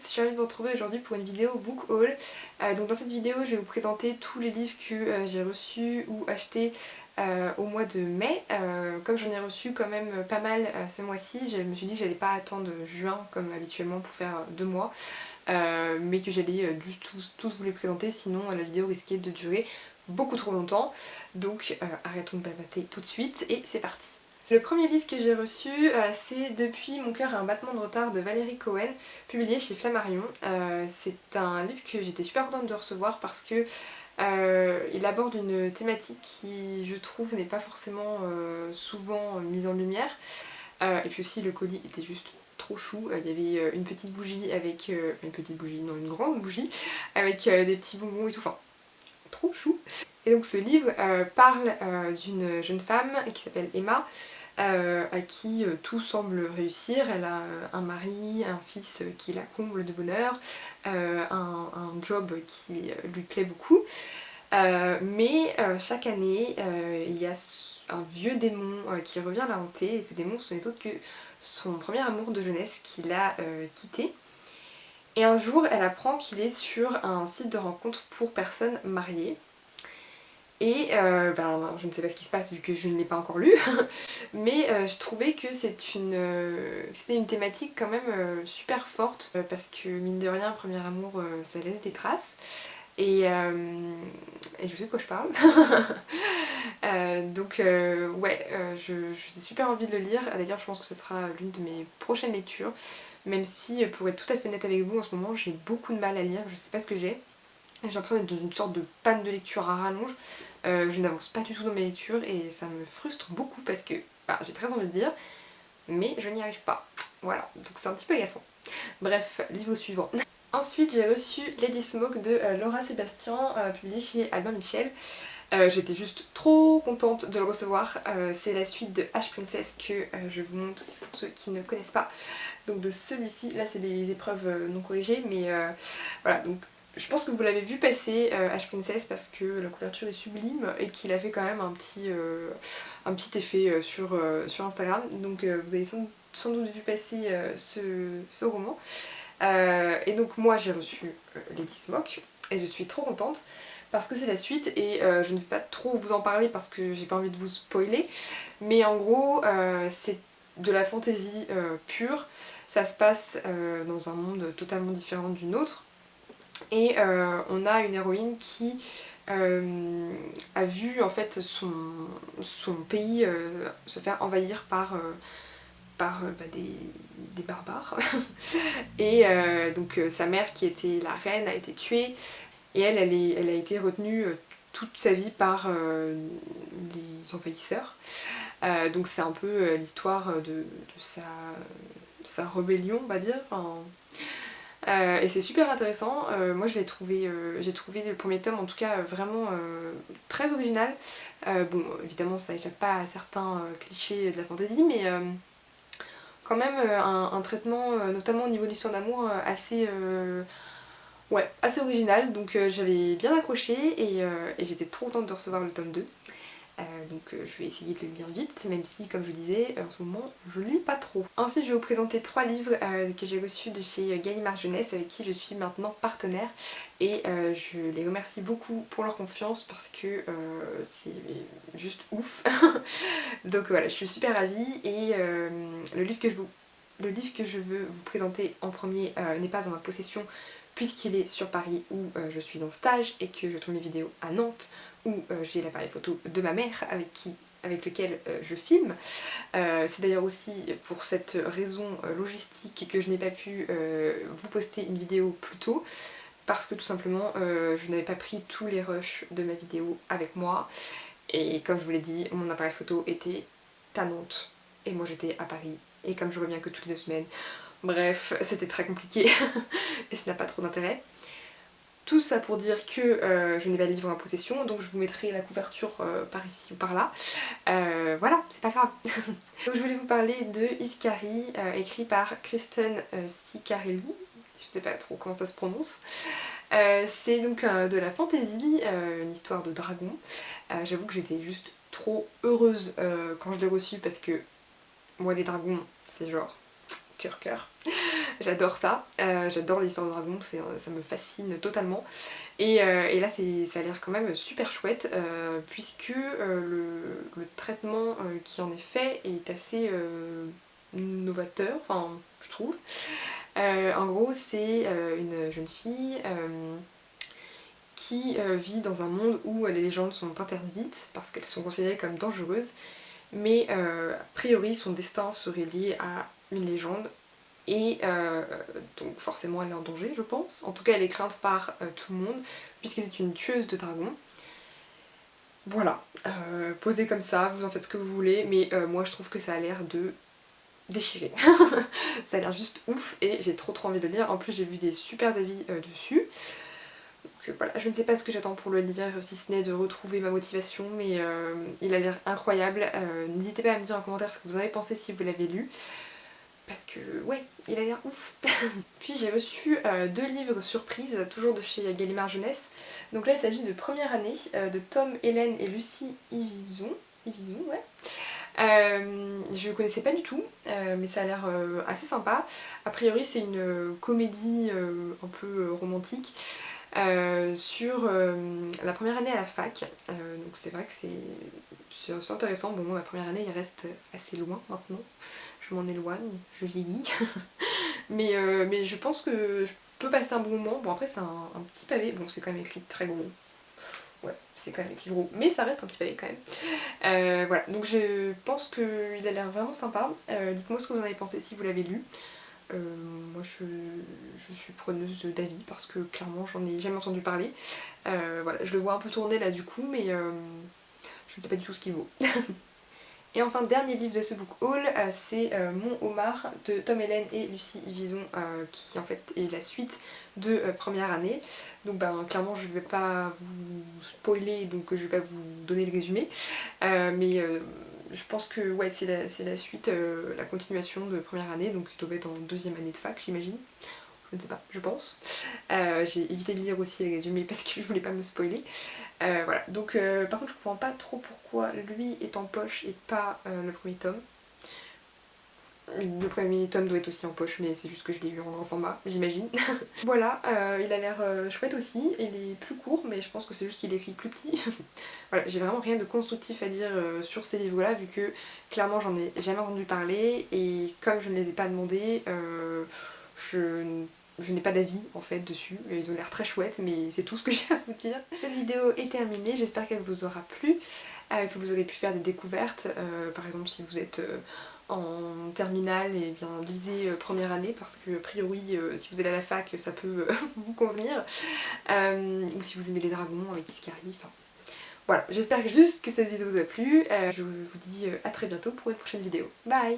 je suis ravie de vous retrouver aujourd'hui pour une vidéo book haul. Donc dans cette vidéo je vais vous présenter tous les livres que j'ai reçus ou achetés au mois de mai. Comme j'en ai reçu quand même pas mal ce mois-ci, je me suis dit que j'allais pas attendre juin comme habituellement pour faire 2 mois. Mais que j'allais juste tous vous les présenter, sinon la vidéo risquait de durer beaucoup trop longtemps. Donc arrêtons de blablater tout de suite et c'est parti. Le premier livre que j'ai reçu, c'est Depuis mon cœur a un battement de retard de Valérie Cohen, publié chez Flammarion. C'est un livre que j'étais super contente de recevoir parce que il aborde une thématique qui, je trouve, n'est pas forcément souvent mise en lumière. Et puis aussi le colis était juste trop chou. Il y avait une petite bougie avec... une petite bougie, non, une grande bougie avec des petits bonbons et tout, enfin trop chou. Et donc ce livre parle d'une jeune femme qui s'appelle Emma, à qui tout semble réussir. Elle a un mari, un fils qui la comble de bonheur, un job qui lui plaît beaucoup. Mais chaque année, il y a un vieux démon qui revient la hanter, et ce démon ce n'est autre que son premier amour de jeunesse qui l'a quitté. Et un jour, elle apprend qu'il est sur un site de rencontre pour personnes mariées. Et je ne sais pas ce qui se passe vu que je ne l'ai pas encore lu, mais je trouvais que c'était une thématique quand même super forte, parce que mine de rien, premier amour, ça laisse des traces. Et je sais de quoi je parle. J'ai super envie de le lire. D'ailleurs je pense que ce sera l'une de mes prochaines lectures, même si pour être tout à fait honnête avec vous, en ce moment j'ai beaucoup de mal à lire, je sais pas ce que j'ai. J'ai l'impression d'être dans une sorte de panne de lecture à rallonge. Je n'avance pas du tout dans mes lectures et ça me frustre beaucoup parce que j'ai très envie de lire, mais je n'y arrive pas. Voilà, donc c'est un petit peu agaçant. Bref, livre suivant. Ensuite j'ai reçu Lady Smoke de Laura Sébastien, publié chez Albin Michel. J'étais juste trop contente de le recevoir. C'est la suite de H Princess que je vous montre pour ceux qui ne connaissent pas. Donc de celui-ci, là c'est les épreuves non corrigées, mais voilà, donc je pense que vous l'avez vu passer H Princess parce que la couverture est sublime et qu'il a fait quand même un petit effet sur Instagram. Donc vous avez sans doute vu passer ce roman. Et donc moi j'ai reçu Lady Smoke et je suis trop contente parce que c'est la suite et je ne vais pas trop vous en parler parce que j'ai pas envie de vous spoiler, mais en gros c'est de la fantasy pure. Ça se passe dans un monde totalement différent du nôtre et on a une héroïne qui a vu en fait son pays se faire envahir par des barbares. Et donc sa mère qui était la reine a été tuée et elle a été retenue toute sa vie par les envahisseurs. Donc c'est un peu l'histoire de sa rébellion, on va dire. Et c'est super intéressant. Moi j'ai trouvé le premier tome en tout cas vraiment très original. Bon évidemment ça échappe pas à certains clichés de la fantasy, mais quand même un traitement, notamment au niveau de l'histoire d'amour, assez original. Donc j'avais bien accroché et j'étais trop contente de recevoir le tome 2. Je vais essayer de le lire vite, même si comme je disais en ce moment je ne lis pas trop. Ensuite je vais vous présenter 3 livres que j'ai reçus de chez Gallimard Jeunesse avec qui je suis maintenant partenaire et je les remercie beaucoup pour leur confiance parce que c'est juste ouf. Donc voilà, je suis super ravie et le livre que je veux vous présenter en premier n'est pas en ma possession puisqu'il est sur Paris où je suis en stage et que je tourne mes vidéos à Nantes où j'ai l'appareil photo de ma mère avec lequel je filme. C'est d'ailleurs aussi pour cette raison logistique que je n'ai pas pu vous poster une vidéo plus tôt parce que tout simplement je n'avais pas pris tous les rushs de ma vidéo avec moi et comme je vous l'ai dit, mon appareil photo était à Nantes et moi j'étais à Paris et comme je reviens que toutes les 2 semaines, bref, c'était très compliqué et ça n'a pas trop d'intérêt. Tout ça pour dire que je n'ai pas de livre en possession, donc je vous mettrai la couverture par ici ou par là. Voilà, c'est pas grave. Donc je voulais vous parler de Iskari, écrit par Kristen Ciccarelli, je sais pas trop comment ça se prononce. C'est donc de la fantasy, une histoire de dragon. J'avoue que j'étais juste trop heureuse quand je l'ai reçu parce que moi les dragons c'est genre cœur. J'adore ça, j'adore l'histoire de dragon, ça me fascine totalement. Et là ça a l'air quand même super chouette puisque le traitement qui en est fait est assez novateur, enfin je trouve. En gros c'est une jeune fille qui vit dans un monde où les légendes sont interdites parce qu'elles sont considérées comme dangereuses, mais a priori son destin serait lié à une légende et donc forcément elle est en danger je pense. En tout cas elle est crainte par tout le monde puisque c'est une tueuse de dragons. Voilà, posé comme ça, vous en faites ce que vous voulez, mais moi je trouve que ça a l'air de déchirer. Ça a l'air juste ouf et j'ai trop envie de le lire. En plus j'ai vu des super avis dessus. Donc voilà, je ne sais pas ce que j'attends pour le lire, si ce n'est de retrouver ma motivation, mais il a l'air incroyable. N'hésitez pas à me dire en commentaire ce que vous en avez pensé si vous l'avez lu. Parce que ouais, il a l'air ouf. Puis j'ai reçu 2 livres surprises, toujours de chez Gallimard Jeunesse. Donc là il s'agit de Première année, de Tom, Hélène et Lucie Ivison. Ivison, ouais. Je connaissais pas du tout, mais ça a l'air assez sympa. A priori c'est une comédie un peu romantique sur la première année à la fac. Donc c'est vrai que c'est intéressant. Bon, moi, ma première année il reste assez loin maintenant. Je m'en éloigne, je vieillis. mais je pense que je peux passer un bon moment. Bon après c'est un petit pavé, bon c'est quand même écrit très gros. Ouais, c'est quand même écrit gros, mais ça reste un petit pavé quand même. Voilà, donc je pense qu'il a l'air vraiment sympa. Dites-moi ce que vous en avez pensé si vous l'avez lu. Moi je suis preneuse d'avis parce que clairement j'en ai jamais entendu parler. Voilà, je le vois un peu tourner là du coup, mais je ne sais pas du tout ce qu'il vaut. Et enfin, dernier livre de ce book haul, c'est Mon Homard de Tom Hélène et Lucie Ivison, qui en fait est la suite de Première année. Donc clairement je ne vais pas vous spoiler, donc je ne vais pas vous donner le résumé, mais je pense que ouais, c'est la suite, la continuation de Première année, donc il doit être en 2e année de fac j'imagine. Je ne sais pas, je pense. J'ai évité de lire aussi les résumés parce que je voulais pas me spoiler. Voilà, donc par contre je comprends pas trop pourquoi lui est en poche et pas le premier tome. Le premier tome doit être aussi en poche, mais c'est juste que je l'ai eu en grand format, j'imagine. Voilà, il a l'air chouette aussi, il est plus court, mais je pense que c'est juste qu'il écrit plus petit. Voilà, j'ai vraiment rien de constructif à dire sur ces livres-là, vu que clairement j'en ai jamais entendu parler, et comme je ne les ai pas demandés, je n'ai pas d'avis en fait dessus. Ils ont l'air très chouettes, mais c'est tout ce que j'ai à vous dire. Cette vidéo est terminée, j'espère qu'elle vous aura plu, que vous aurez pu faire des découvertes. Par exemple si vous êtes en terminale, et bien lisez Première année parce que a priori si vous allez à la fac ça peut vous convenir. Ou si vous aimez les dragons avec Iscari, enfin voilà, j'espère juste que cette vidéo vous a plu. Je vous dis à très bientôt pour une prochaine vidéo. Bye!